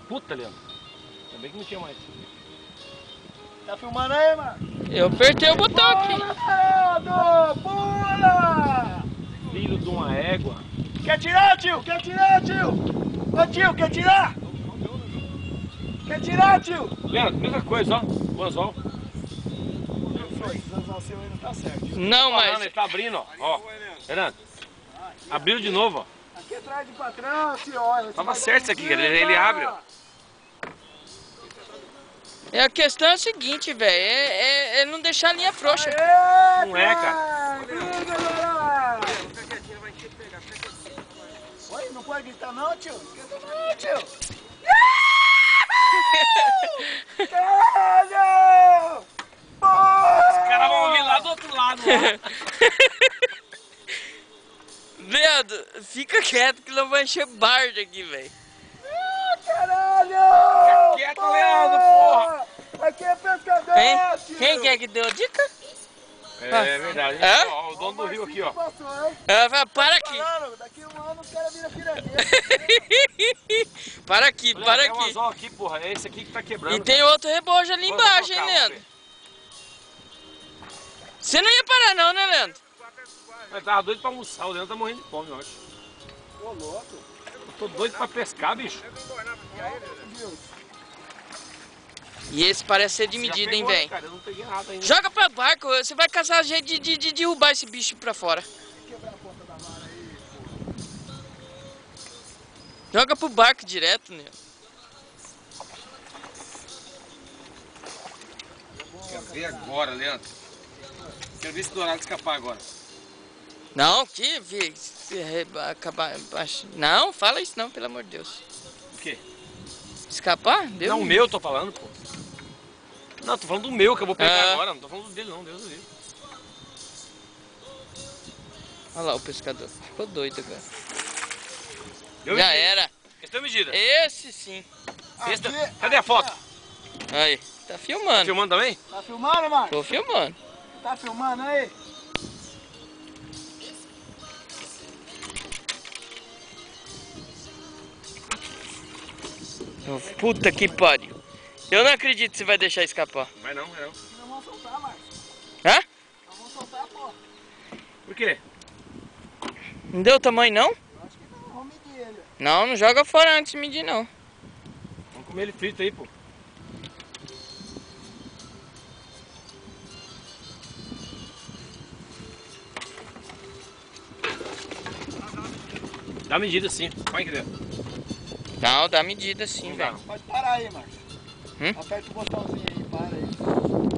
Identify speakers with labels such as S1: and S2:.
S1: Puta, Leandro. Ainda bem que não tinha mais.
S2: Tá filmando aí, mano?
S3: Eu apertei o botão aqui.
S2: Leandro! Pula!
S1: Filho de uma égua.
S2: Quer tirar, tio? Quer tirar, tio? Ô, tio, quer tirar? Quer tirar, tio?
S1: Leandro, mesma coisa, ó. O anzol.
S2: O anzol seu aí não tá certo.
S3: Não,
S1: Mas...
S3: mas...
S1: Ele tá abrindo, ó. Leandro, abriu de novo, ó.
S2: Aqui atrás de patrão, tio. Olha,
S1: Tava certo isso aqui, ele abre, ó.
S3: A questão é a seguinte, velho. É não deixar a linha frouxa.
S2: Aê,
S1: Não é, cara.
S2: Oi, não pode gritar não, tio? Esquenta não, tio. Caralho!
S1: Os caras vão ouvir lá do outro lado, ó.
S3: Leandro, fica quieto que não vai encher bardo aqui, velho.
S2: Caralho!
S1: Quieto, Leandro, porra!
S2: Aqui é pescador,
S3: Hein?
S2: tio!
S3: Quem que é que deu a dica?
S1: É verdade.
S3: Hã?
S1: Ó, o dono do rio aqui, ó.
S3: Ela fala, para aqui.
S2: Daqui um ano os caras viram pirangueiro.
S3: Para aqui, para
S1: Tem um
S3: aqui.
S1: anzol aqui, porra. É esse aqui que tá quebrando.
S3: E tem outro rebojo ali
S1: Vamos
S3: embaixo, hein,
S1: trocar,
S3: Leandro? Você não ia parar não, né, Leandro?
S1: Ele tava doido pra almoçar, o Leandro tá morrendo de fome, eu acho.
S2: Ô, louco.
S1: Eu tô doido pra pescar, bicho.
S3: E esse parece ser de
S1: Já
S3: medida, hein,
S1: pegou,
S3: velho?
S1: cara, eu não peguei nada ainda.
S3: Joga pra barco, você vai caçar jeito de derrubar esse bicho pra fora.
S2: Quebrar a ponta da vara aí,
S3: Joga pro barco direto, né?
S1: Quero ver agora, Leandro. Quero ver esse dourado escapar agora.
S3: Não, que acabar baixo. Não, fala isso não, pelo amor de Deus.
S1: O quê?
S3: Escapar? Deu?
S1: Não, o meu eu tô falando, pô. Não, tô falando do meu que eu vou pegar
S3: Ah.
S1: agora. Não tô falando dele não, Deus do livre.
S3: Olha lá o pescador. Ficou doido agora.
S1: Deu
S3: Já
S1: medida.
S3: era.
S1: Esse deu medida.
S3: Esse sim.
S1: Esse Cadê a foto?
S3: Aí, tá
S1: Tá
S3: filmando.
S1: filmando também?
S2: Tá filmando, mano?
S3: Tô filmando.
S2: Tá filmando aí?
S3: Puta que pariu. Eu não acredito que você vai deixar escapar.
S1: Vai não, vai não.
S2: Não vão soltar, Marcos.
S3: Hã?
S2: Não vão soltar, pô.
S1: Por quê?
S3: Não deu tamanho não?
S2: Eu acho que não, vamos medir ele.
S3: Não, não joga fora antes de medir não.
S1: Vamos comer ele frito aí, pô. Dá medida sim. Vai que deu.
S3: Não, dá medida sim,
S1: Não dá,
S3: velho.
S2: Pode parar aí, Marcos.
S3: Hum?
S2: Aperta o botãozinho aí, para aí.